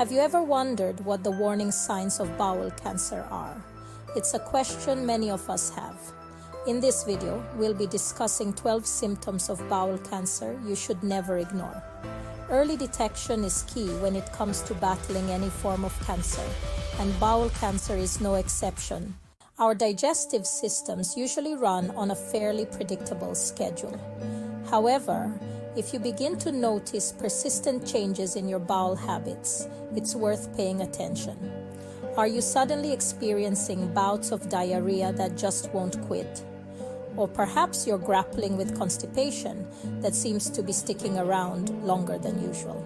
Have you ever wondered what the warning signs of bowel cancer are? It's a question many of us have. In this video, we'll be discussing 12 symptoms of bowel cancer you should never ignore. Early detection is key when it comes to battling any form of cancer, and bowel cancer is no exception. Our digestive systems usually run on a fairly predictable schedule. However, if you begin to notice persistent changes in your bowel habits, it's worth paying attention. Are you suddenly experiencing bouts of diarrhea that just won't quit? Or perhaps you're grappling with constipation that seems to be sticking around longer than usual.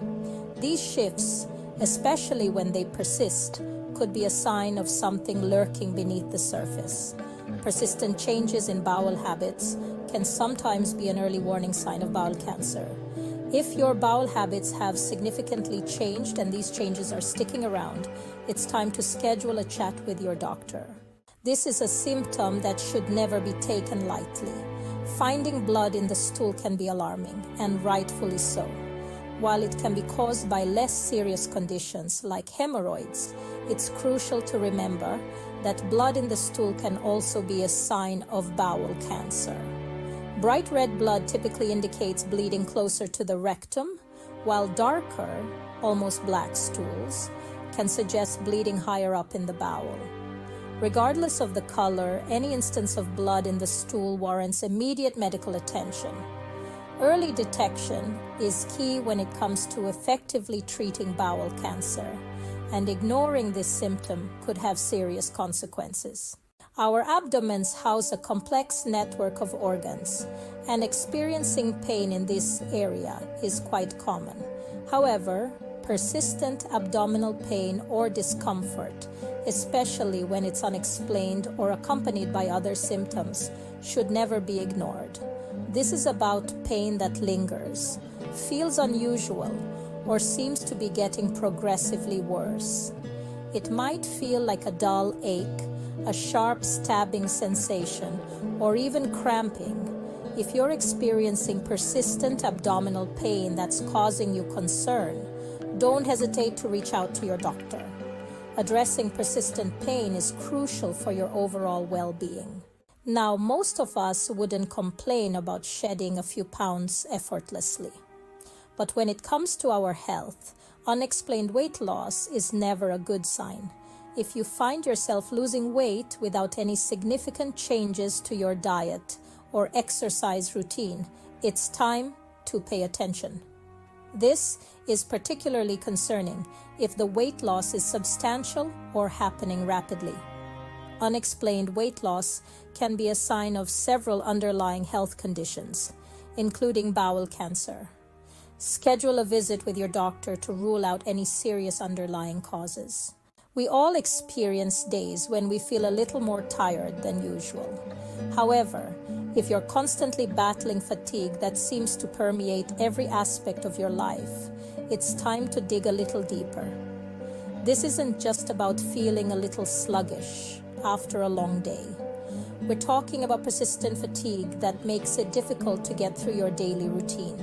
These shifts, especially when they persist, could be a sign of something lurking beneath the surface. Persistent changes in bowel habits can sometimes be an early warning sign of bowel cancer. If your bowel habits have significantly changed and these changes are sticking around, it's time to schedule a chat with your doctor. This is a symptom that should never be taken lightly. Finding blood in the stool can be alarming, and rightfully so. While it can be caused by less serious conditions like hemorrhoids, it's crucial to remember that blood in the stool can also be a sign of bowel cancer. Bright red blood typically indicates bleeding closer to the rectum, while darker, almost black stools can suggest bleeding higher up in the bowel. Regardless of the color, any instance of blood in the stool warrants immediate medical attention. Early detection is key when it comes to effectively treating bowel cancer, and ignoring this symptom could have serious consequences. Our abdomens house a complex network of organs, and experiencing pain in this area is quite common. However, persistent abdominal pain or discomfort, especially when it's unexplained or accompanied by other symptoms, should never be ignored. This is about pain that lingers, feels unusual, or seems to be getting progressively worse. It might feel like a dull ache, a sharp stabbing sensation, or even cramping. If you're experiencing persistent abdominal pain that's causing you concern, don't hesitate to reach out to your doctor. Addressing persistent pain is crucial for your overall well-being. Now, most of us wouldn't complain about shedding a few pounds effortlessly. But when it comes to our health, unexplained weight loss is never a good sign. If you find yourself losing weight without any significant changes to your diet or exercise routine, it's time to pay attention. This is particularly concerning if the weight loss is substantial or happening rapidly. Unexplained weight loss can be a sign of several underlying health conditions, including bowel cancer. Schedule a visit with your doctor to rule out any serious underlying causes. We all experience days when we feel a little more tired than usual. However, if you're constantly battling fatigue that seems to permeate every aspect of your life, it's time to dig a little deeper. This isn't just about feeling a little sluggish after a long day. We're talking about persistent fatigue that makes it difficult to get through your daily routine.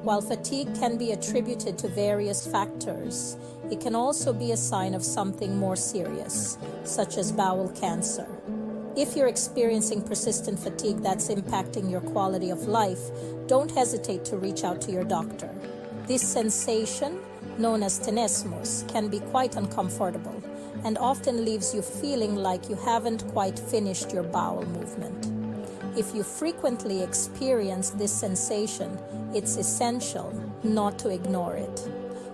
While fatigue can be attributed to various factors, it can also be a sign of something more serious, such as bowel cancer. If you're experiencing persistent fatigue that's impacting your quality of life, don't hesitate to reach out to your doctor. This sensation, known as tenesmus, can be quite uncomfortable and often leaves you feeling like you haven't quite finished your bowel movement. If you frequently experience this sensation, it's essential not to ignore it.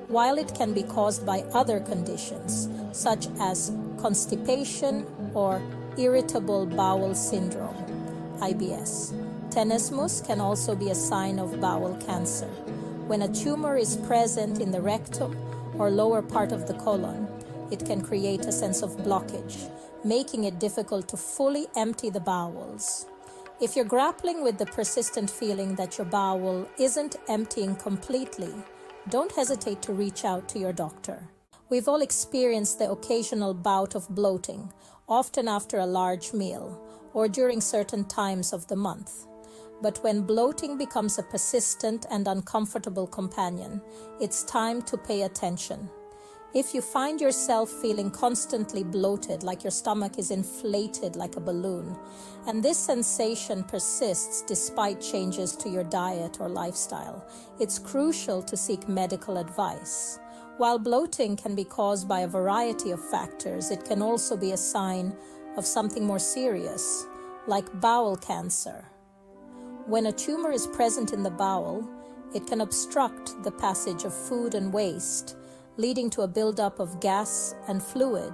While it can be caused by other conditions, such as constipation or irritable bowel syndrome, IBS, tenesmus can also be a sign of bowel cancer. When a tumor is present in the rectum or lower part of the colon, it can create a sense of blockage, making it difficult to fully empty the bowels. If you're grappling with the persistent feeling that your bowel isn't emptying completely, don't hesitate to reach out to your doctor. We've all experienced the occasional bout of bloating, often after a large meal or during certain times of the month. But when bloating becomes a persistent and uncomfortable companion, it's time to pay attention. If you find yourself feeling constantly bloated, like your stomach is inflated like a balloon, and this sensation persists despite changes to your diet or lifestyle, it's crucial to seek medical advice. While bloating can be caused by a variety of factors, it can also be a sign of something more serious, like bowel cancer. When a tumor is present in the bowel, it can obstruct the passage of food and waste, leading to a buildup of gas and fluid,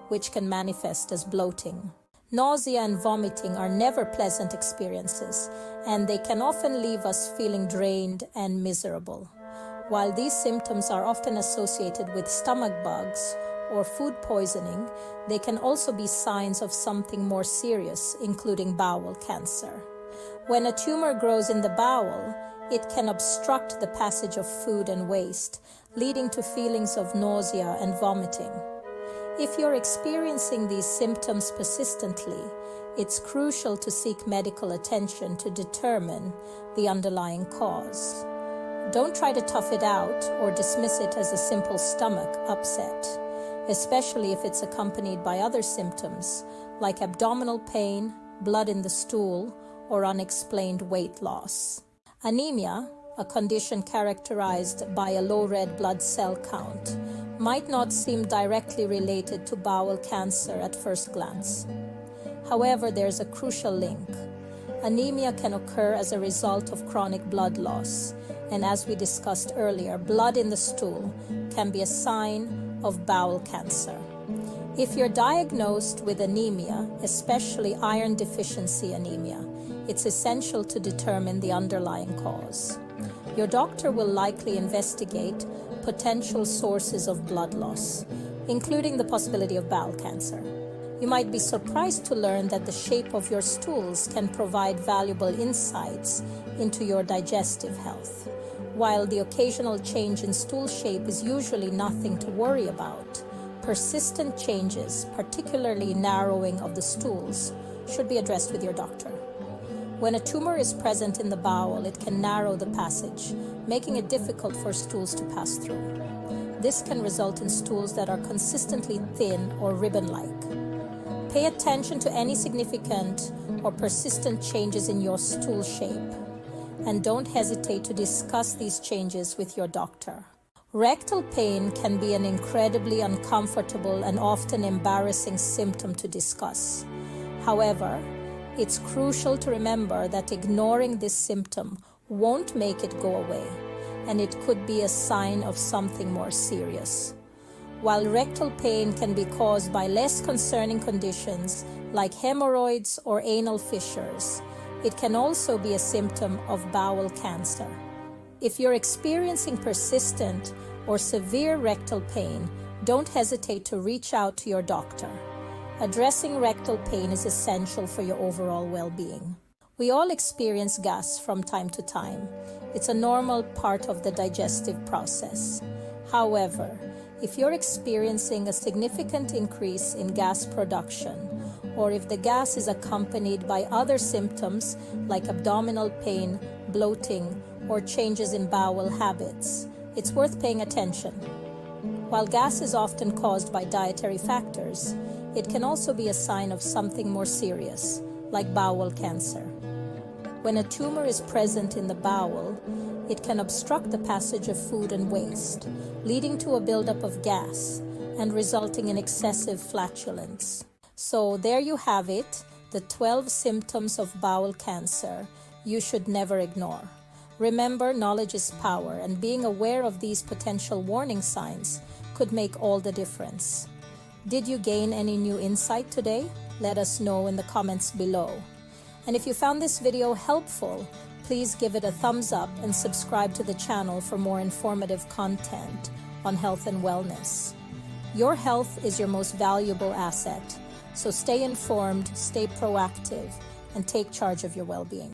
which can manifest as bloating. Nausea and vomiting are never pleasant experiences, and they can often leave us feeling drained and miserable. While these symptoms are often associated with stomach bugs or food poisoning, they can also be signs of something more serious, including bowel cancer. When a tumor grows in the bowel, it can obstruct the passage of food and waste, leading to feelings of nausea and vomiting. If you're experiencing these symptoms persistently, it's crucial to seek medical attention to determine the underlying cause. Don't try to tough it out or dismiss it as a simple stomach upset, especially if it's accompanied by other symptoms like abdominal pain, blood in the stool, or unexplained weight loss. Anemia, a condition characterized by a low red blood cell count, might not seem directly related to bowel cancer at first glance. However, there's a crucial link. Anemia can occur as a result of chronic blood loss, and as we discussed earlier, blood in the stool can be a sign of bowel cancer. If you're diagnosed with anemia, especially iron deficiency anemia, it's essential to determine the underlying cause. Your doctor will likely investigate potential sources of blood loss, including the possibility of bowel cancer. You might be surprised to learn that the shape of your stools can provide valuable insights into your digestive health. While the occasional change in stool shape is usually nothing to worry about, persistent changes, particularly narrowing of the stools, should be addressed with your doctor. When a tumor is present in the bowel, it can narrow the passage, making it difficult for stools to pass through. This can result in stools that are consistently thin or ribbon-like. Pay attention to any significant or persistent changes in your stool shape, and don't hesitate to discuss these changes with your doctor. Rectal pain can be an incredibly uncomfortable and often embarrassing symptom to discuss. However, it's crucial to remember that ignoring this symptom won't make it go away, and it could be a sign of something more serious. While rectal pain can be caused by less concerning conditions like hemorrhoids or anal fissures, it can also be a symptom of bowel cancer. If you're experiencing persistent or severe rectal pain, don't hesitate to reach out to your doctor. Addressing rectal pain is essential for your overall well-being. We all experience gas from time to time. It's a normal part of the digestive process. However, if you're experiencing a significant increase in gas production, or if the gas is accompanied by other symptoms like abdominal pain, bloating, or changes in bowel habits, it's worth paying attention. While gas is often caused by dietary factors, it can also be a sign of something more serious, like bowel cancer. When a tumor is present in the bowel, it can obstruct the passage of food and waste, leading to a buildup of gas and resulting in excessive flatulence. So there you have it, the 12 symptoms of bowel cancer you should never ignore. Remember, knowledge is power, and being aware of these potential warning signs could make all the difference. Did you gain any new insight today? Let us know in the comments below. And if you found this video helpful, please give it a thumbs up and subscribe to the channel for more informative content on health and wellness. Your health is your most valuable asset, so stay informed, stay proactive, and take charge of your well-being.